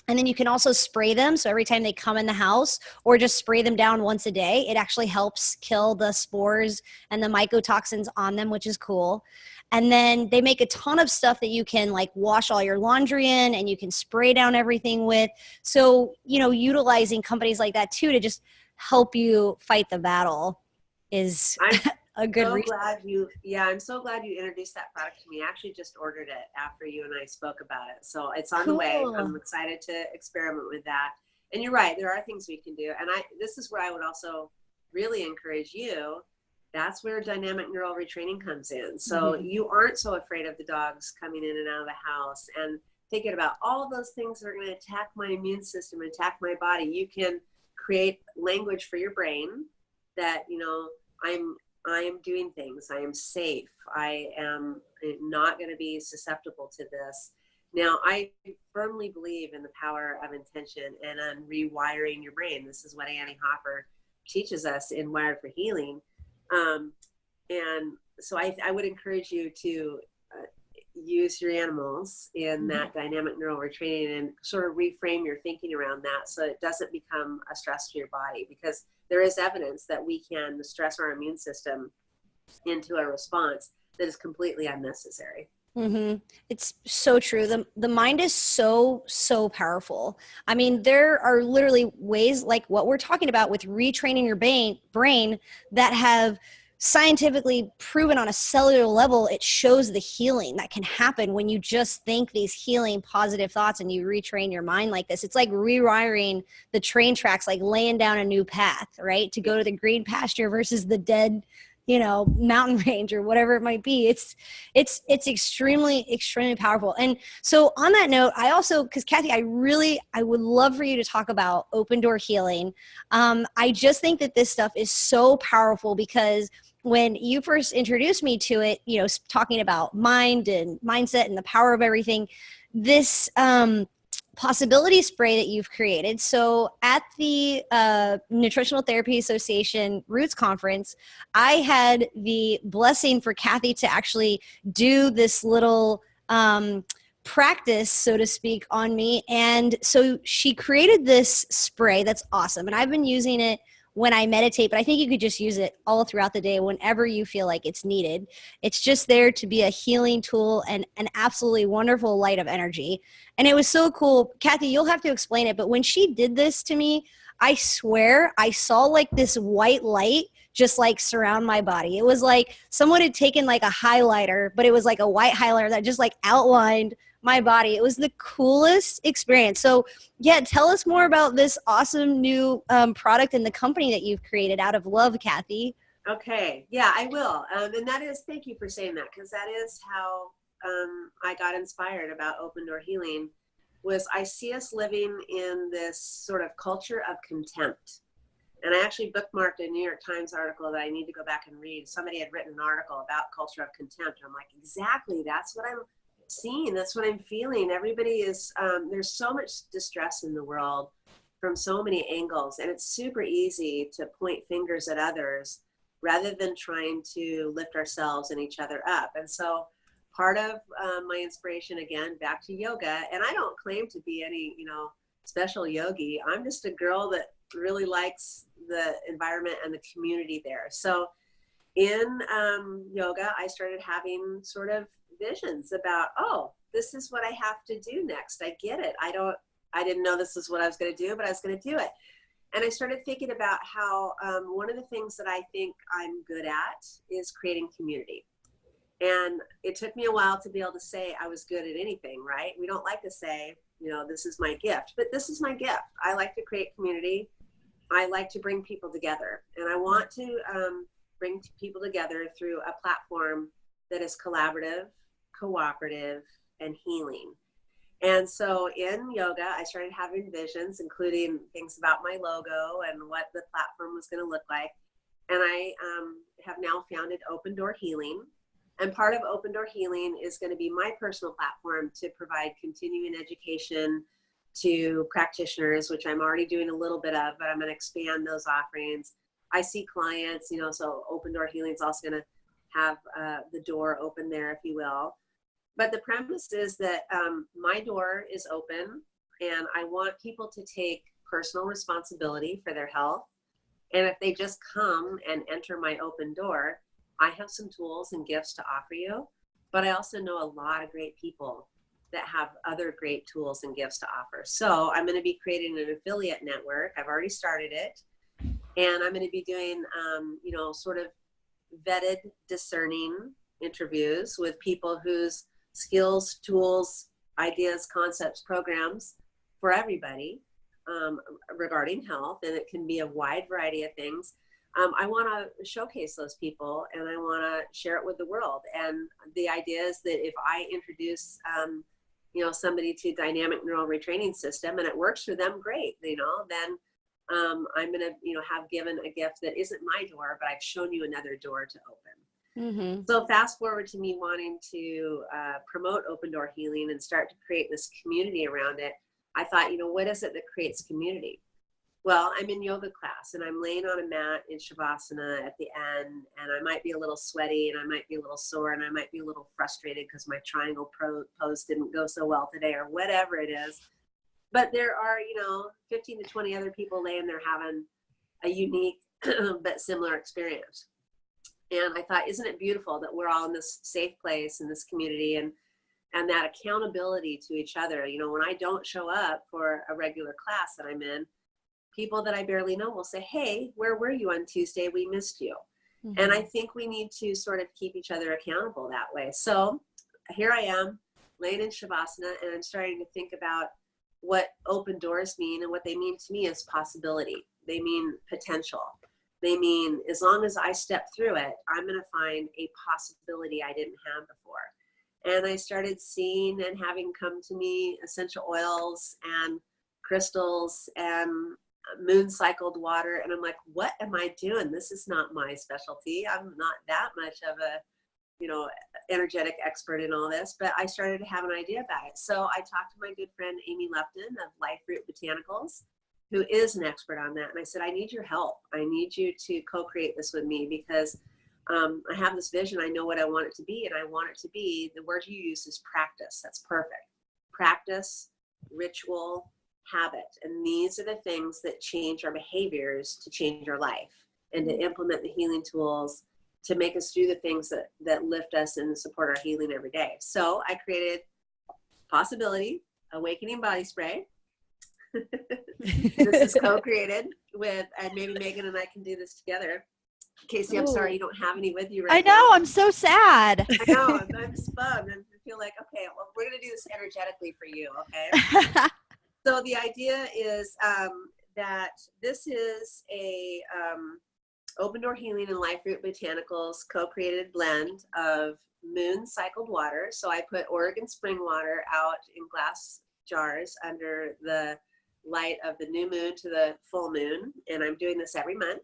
C: And then you can also spray them. So every time they come in the house, or just spray them down once a day, it actually helps kill the spores and the mycotoxins on them, which is cool. And then they make a ton of stuff that you can wash all your laundry in, and you can spray down everything with. So, utilizing companies like that too, to just help you fight the battle is a good reason.
B: I'm so glad you introduced that product to me. I actually just ordered it after you and I spoke about it. So it's on the way. I'm excited to experiment with that. And you're right, there are things we can do. And this is where I would also really encourage you. That's where dynamic neural retraining comes in. So you aren't so afraid of the dogs coming in and out of the house and thinking about all those things that are going to attack my immune system, attack my body. You can create language for your brain that, I am doing things. I am safe. I am not going to be susceptible to this. Now, I firmly believe in the power of intention and on rewiring your brain. This is what Annie Hopper teaches us in Wired for Healing. And so I would encourage you to use your animals in that dynamic neural retraining, and sort of reframe your thinking around that, so it doesn't become a stress to your body, because there is evidence that we can stress our immune system into a response that is completely unnecessary.
C: It's so true. The mind is so powerful. There are literally ways like what we're talking about with retraining your brain that have scientifically proven on a cellular level, it shows the healing that can happen when you just think these healing positive thoughts and you retrain your mind like this. It's like rewiring the train tracks, like laying down a new path, right? To go to the green pasture versus the dead, you know, mountain range or whatever it might be. It's extremely, extremely powerful. And so on that note, I also, because Cathy, I would love for you to talk about open door healing. I just think that this stuff is so powerful because when you first introduced me to it, you know, talking about mind and mindset and the power of everything, this possibility spray that you've created. So at the Nutritional Therapy Association Roots Conference, I had the blessing for Cathy to actually do this little practice, so to speak, on me. And so she created this spray that's awesome. And I've been using it when I meditate, but I think you could just use it all throughout the day whenever you feel like it's needed. It's just there to be a healing tool and an absolutely wonderful light of energy. And it was so cool. Cathy, you'll have to explain it, but when she did this to me, I swear I saw like this white light just like surround my body. It was like someone had taken like a highlighter, but it was like a white highlighter that just like outlined my body. It was the coolest experience. So yeah, tell us more about this awesome new product and the company that you've created out of love, Cathy.
B: Okay, yeah, I will. And that is, thank you for saying that, because that is how I got inspired about open door healing. Was I see us living in this sort of culture of contempt. And I actually bookmarked a New York Times article that I need to go back and read. Somebody had written an article about culture of contempt. I'm like, exactly, that's what I'm seeing. That's what I'm feeling. Everybody is, there's so much distress in the world from so many angles. And it's super easy to point fingers at others rather than trying to lift ourselves and each other up. And so part of my inspiration, again, back to yoga, and I don't claim to be any, you know, special yogi. I'm just a girl that really likes the environment and the community there. So in yoga, I started having sort of visions about, oh, this is what I have to do next. I get it. I didn't know this is what I was going to do, but I was going to do it. And I started thinking about how one of the things that I think I'm good at is creating community. And it took me a while to be able to say I was good at anything, right? We don't like to say, you know, this is my gift, but this is my gift. I like to create community. I like to bring people together. And I want to bring people together through a platform that is collaborative, cooperative, and healing. And so in yoga, I started having visions, including things about my logo and what the platform was going to look like. And I have now founded Open Door Healing. And part of Open Door Healing is going to be my personal platform to provide continuing education to practitioners, which I'm already doing a little bit of, but I'm going to expand those offerings. I see clients, you know, so Open Door Healing is also going to have the door open there, if you will. But the premise is that my door is open, and I want people to take personal responsibility for their health. And if they just come and enter my open door, I have some tools and gifts to offer you, but I also know a lot of great people that have other great tools and gifts to offer. So I'm going to be creating an affiliate network. I've already started it. And I'm going to be doing, you know, sort of vetted, discerning interviews with people whose skills, tools, ideas, concepts, programs for everybody regarding health. And it can be a wide variety of things. I want to showcase those people, and I want to share it with the world. And the idea is that if I introduce, you know, somebody to dynamic neural retraining system and it works for them, great, you know, then I'm going to, you know, have given a gift that isn't my door, but I've shown you another door to open. Mm-hmm. So fast forward to me wanting to promote Open Door Healing and start to create this community around it. I thought, you know, what is it that creates community? Well, I'm in yoga class and I'm laying on a mat in Shavasana at the end, and I might be a little sweaty and I might be a little sore and I might be a little frustrated because my triangle pose didn't go so well today or whatever it is. But there are, you know, 15 to 20 other people laying there having a unique but similar experience. And I thought, isn't it beautiful that we're all in this safe place in this community and that accountability to each other. You know, when I don't show up for a regular class that I'm in, people that I barely know will say, hey, where were you on Tuesday? We missed you. And I think we need to sort of keep each other accountable that way. So here I am laying in Shavasana, and I'm starting to think about what open doors mean, and what they mean to me is possibility. They mean potential. They mean, as long as I step through it, I'm going to find a possibility I didn't have before. And I started seeing and having come to me essential oils and crystals and moon cycled water. And I'm like, what am I doing? This is not my specialty. I'm not that much of a, energetic expert in all this, but I started to have an idea about it. So I talked to my good friend, Amy Lupton of Life Root Botanicals, who is an expert on that. And I said, I need your help. I need you to co-create this with me, because I have this vision. I know what I want it to be. And I want it to be, the word you use is practice. That's perfect. Practice, ritual, habit. And these are the things that change our behaviors to change our life, and to implement the healing tools to make us do the things that lift us and support our healing every day. So I created Possibility Awakening Body Spray. This is co-created with, and maybe Megan and I can do this together. Casey, I'm sorry you don't have any with you right now.
A: I know, I'm so sad.
B: I know, I'm just bummed. I feel like, okay, well, we're going to do this energetically for you, okay? So the idea is that this is a Open Door Healing and Life Root Botanicals co-created blend of moon cycled water. So I put Oregon spring water out in glass jars under the light of the new moon to the full moon. And I'm doing this every month.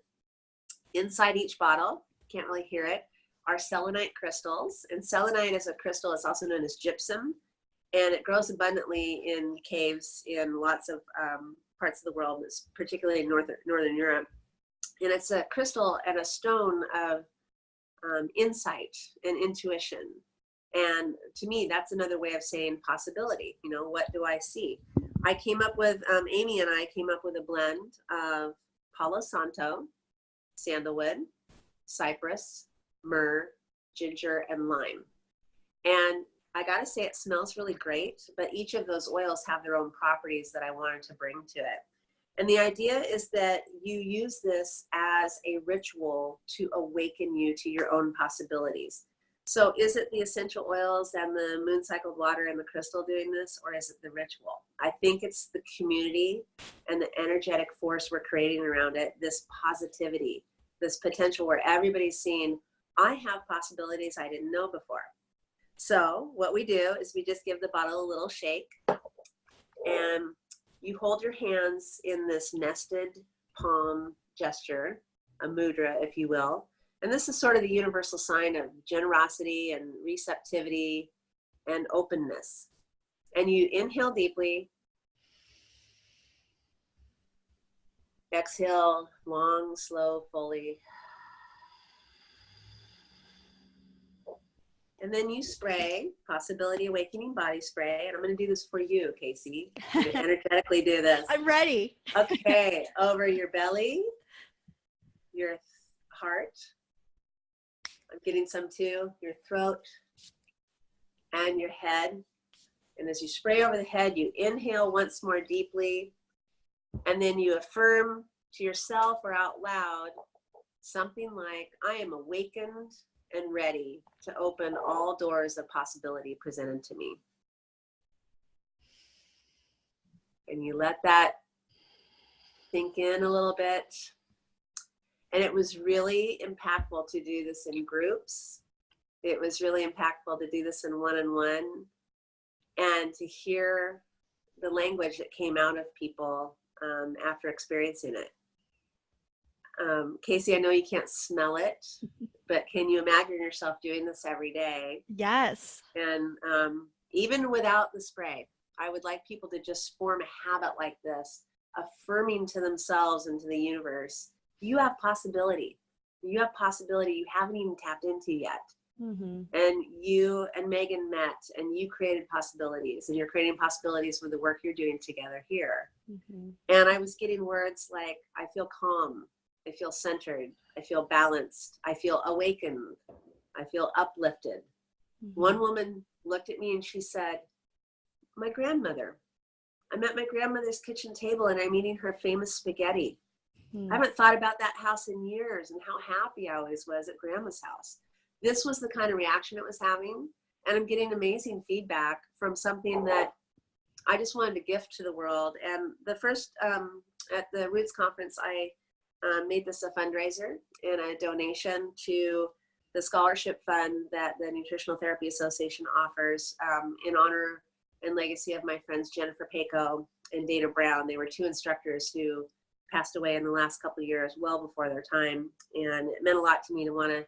B: Inside each bottle, can't really hear it, are selenite crystals. And selenite is a crystal. It's also known as gypsum. And it grows abundantly in caves in lots of parts of the world, particularly in Northern Europe. And it's a crystal and a stone of insight and intuition. And to me, that's another way of saying possibility. What do I see? I came up with, Amy and I came up with a blend of Palo Santo, sandalwood, cypress, myrrh, ginger, and lime. And I gotta say, it smells really great, but each of those oils have their own properties that I wanted to bring to it. And the idea is that you use this as a ritual to awaken you to your own possibilities. So is it the essential oils and the moon cycled water and the crystal doing this, or is it the ritual? I think it's the community and the energetic force we're creating around it, this positivity, this potential where everybody's seeing, I have possibilities I didn't know before. So what we do is we just give the bottle a little shake, and you hold your hands in this nested palm gesture, a mudra, if you will. And this is sort of the universal sign of generosity and receptivity and openness. And you inhale deeply, exhale long, slow, fully. And then you spray Possibility Awakening Body Spray. And I'm going to do this for you, Casey. I'm going to energetically do this.
A: I'm ready.
B: Okay, over your belly, your heart. I'm getting some too. Your throat and your head. And as you spray over the head, you inhale once more deeply. And then you affirm to yourself or out loud something like, I am awakened and ready to open all doors of possibility presented to me. And you let that sink in a little bit. And it was really impactful to do this in groups. It was really impactful to do this in one-on-one, and to hear the language that came out of people after experiencing it. Casey, I know you can't smell it, but can you imagine yourself doing this every day?
A: Yes.
B: And even without the spray, I would like people to just form a habit like this, affirming to themselves and to the universe, you have possibility. You have possibility you haven't even tapped into yet. Mm-hmm. And you and Megan met, and you created possibilities, and you're creating possibilities with the work you're doing together here. Mm-hmm. And I was getting words like, I feel calm, I feel centered, I feel balanced, I feel awakened, I feel uplifted. Mm-hmm. One woman looked at me and she said, my grandmother, I'm at my grandmother's kitchen table and I'm eating her famous spaghetti. I haven't thought about that house in years and how happy I always was at grandma's house. This was the kind of reaction it was having. And I'm getting amazing feedback from something that I just wanted to gift to the world. And the first, at the Roots conference, I made this a fundraiser and a donation to the scholarship fund that the Nutritional Therapy Association offers in honor and legacy of my friends Jennifer Paco and Dana Brown. They were two instructors who passed away in the last couple of years, well before their time. And it meant a lot to me to want to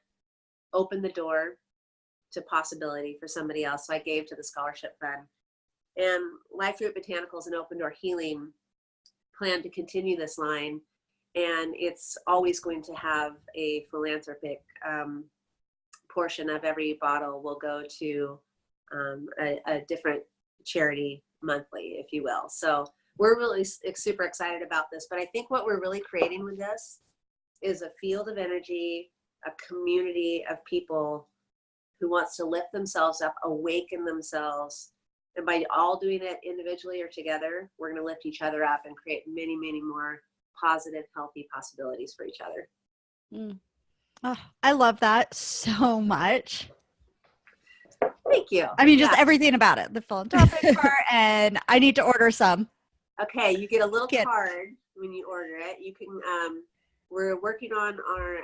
B: open the door to possibility for somebody else. So I gave to the scholarship fund. And Life Root Botanicals and Open Door Healing plan to continue this line. And it's always going to have a philanthropic portion of every bottle will go to a different charity monthly, if you will. So we're really super excited about this. But I think what we're really creating with this is a field of energy, a community of people who wants to lift themselves up, awaken themselves. And by all doing it individually or together, we're going to lift each other up and create many, many more positive, healthy possibilities for each other.
A: Oh, I love that so much.
B: Thank you.
A: I mean, just everything about it, the philanthropic part, and I need to order some.
B: Okay, you get a little card when you order it. You can, we're working on our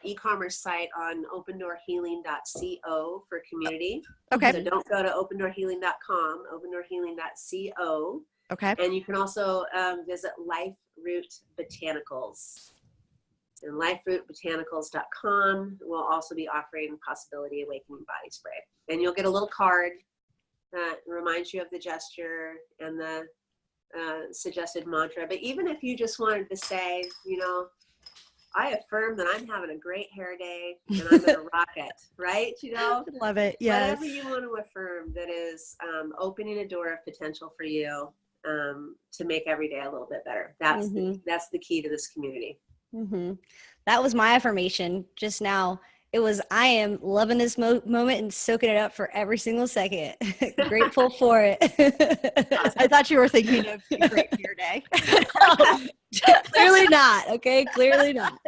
B: e-commerce site on opendoorhealing.co for community.
A: Okay.
B: So don't go to opendoorhealing.com, opendoorhealing.co.
A: Okay.
B: And you can also visit Life Root Botanicals. And liferootbotanicals.com will also be offering Possibility Awakening Body Spray. And you'll get a little card that reminds you of the gesture and the suggested mantra. But even if you just wanted to say, you know, I affirm that I'm having a great hair day and I'm going to rock it, right? You know,
A: love it. Yes.
B: Whatever you want to affirm that is opening a door of potential for you to make every day a little bit better. That's that's the key to this community.
C: That was my affirmation just now. It was, I am loving this moment and soaking it up for every single second. Grateful for it.
A: I thought you were thinking of a great hair day.
C: Clearly not. Okay. Clearly not.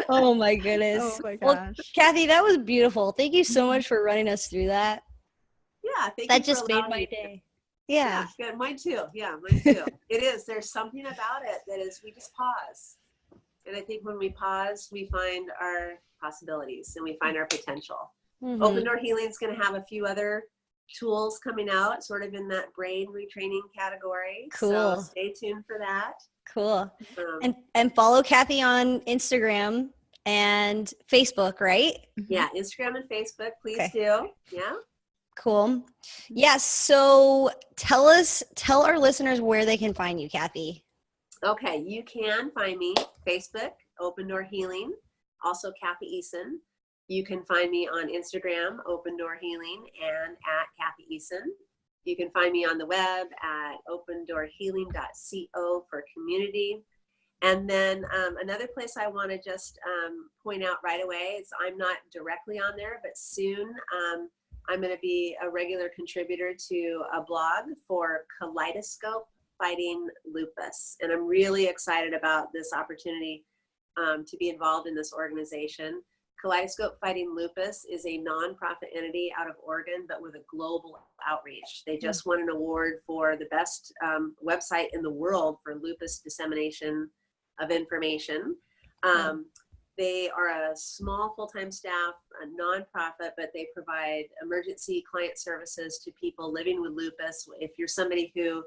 C: Oh my goodness.
A: Oh my gosh.
C: Well, Cathy, that was beautiful. Thank you so much for running us through that.
B: Yeah. Thank
C: that
B: you
C: just made my day. Yeah.
B: Yeah. Mine too. Yeah. Mine too. It is. There's something about it that is, we just pause. And I think when we pause, we find our possibilities and we find our potential. Open Door Healing is going to have a few other tools coming out, sort of in that brain retraining category.
C: Cool.
B: So stay tuned for that.
C: Cool. And follow Cathy on Instagram and Facebook, right?
B: Yeah, Instagram and Facebook, please do. Yeah.
C: Cool. Yeah. So tell our listeners where they can find you, Cathy.
B: Okay, you can find me Facebook, Open Door Healing, also Cathy Eason. You can find me on Instagram, Open Door Healing, and at Cathy Eason. You can find me on the web at opendoorhealing.co for community. And then another place I want to just point out right away is I'm not directly on there, but soon I'm going to be a regular contributor to a blog for Kaleidoscope Fighting Lupus. And I'm really excited about this opportunity to be involved in this organization. Kaleidoscope Fighting Lupus is a nonprofit entity out of Oregon, but with a global outreach. They just won an award for the best website in the world for lupus dissemination of information. They are a small full-time staff, a nonprofit, but they provide emergency client services to people living with lupus. If you're somebody who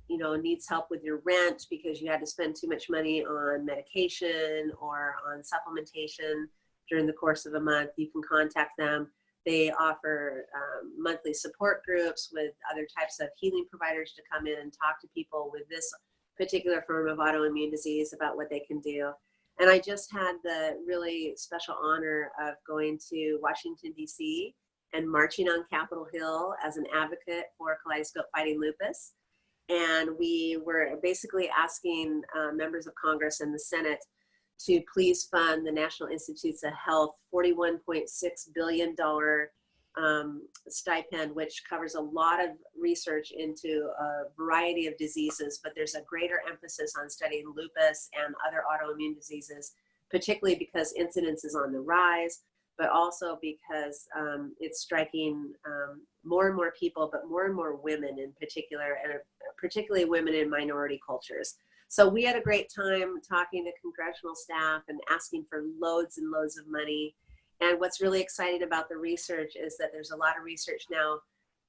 B: you know, needs help with your rent because you had to spend too much money on medication or on supplementation during the course of a month, you can contact them. They offer monthly support groups with other types of healing providers to come in and talk to people with this particular form of autoimmune disease about what they can do. And I just had the really special honor of going to Washington, D.C. and marching on Capitol Hill as an advocate for Kaleidoscope Fighting Lupus. And we were basically asking members of Congress and the Senate to please fund the National Institutes of Health $41.6 billion stipend, which covers a lot of research into a variety of diseases, but there's a greater emphasis on studying lupus and other autoimmune diseases, particularly because incidence is on the rise, but also because it's striking more and more people, but more and more women in particular, and particularly women in minority cultures. So we had a great time talking to congressional staff and asking for loads and loads of money. And what's really exciting about the research is that there's a lot of research now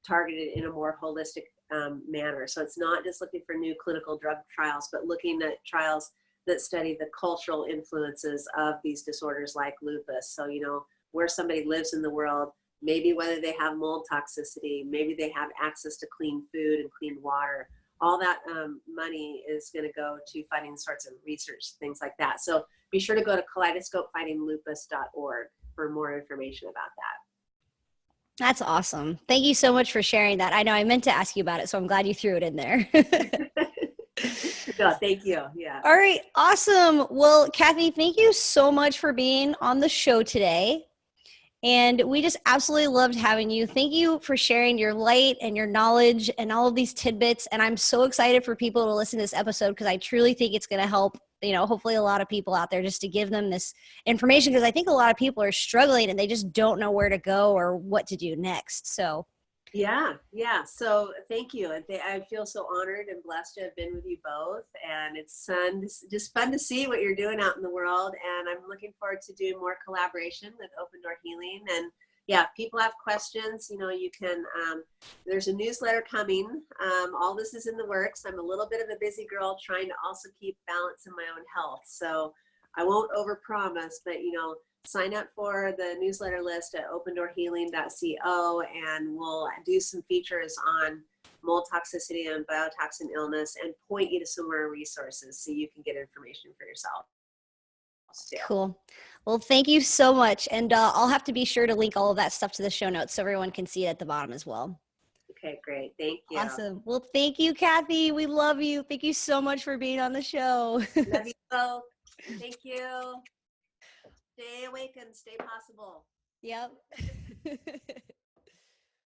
B: targeted in a more holistic manner. So it's not just looking for new clinical drug trials, but looking at trials that study the cultural influences of these disorders like lupus. So, you know, where somebody lives in the world, maybe whether they have mold toxicity, maybe they have access to clean food and clean water. All that money is going to go to funding sorts of research, things like that. So be sure to go to kaleidoscopefightinglupus.org for more information about that.
C: That's awesome. Thank you so much for sharing that. I know I meant to ask you about it, so I'm glad you threw it in there.
B: No, thank you. Yeah.
C: All right. Awesome. Well, Cathy, thank you so much for being on the show today. And we just absolutely loved having you. Thank you for sharing your light and your knowledge and all of these tidbits. And I'm so excited for people to listen to this episode because I truly think it's going to help, you know, hopefully a lot of people out there just to give them this information, because I think a lot of people are struggling and they just don't know where to go or what to do next. So
B: yeah. So thank you. I feel so honored and blessed to have been with you both. And it's just fun to see what you're doing out in the world. And I'm looking forward to doing more collaboration with Open Door Healing. And yeah, if people have questions, you know, you can, there's a newsletter coming. All this is in the works. I'm a little bit of a busy girl trying to also keep balance in my own health. So I won't overpromise, but, you know, sign up for the newsletter list at opendoorhealing.co, and we'll do some features on mold toxicity and biotoxin illness and point you to some more resources so you can get information for yourself.
C: Cool. Well, thank you so much. And I'll have to be sure to link all of that stuff to the show notes so everyone can see it at the bottom as well.
B: Okay, great. Thank you.
C: Awesome. Well, thank you, Cathy. We love you. Thank you so much for being on the show.
B: Love you both. Thank you. Stay awake and stay possible.
C: Yep.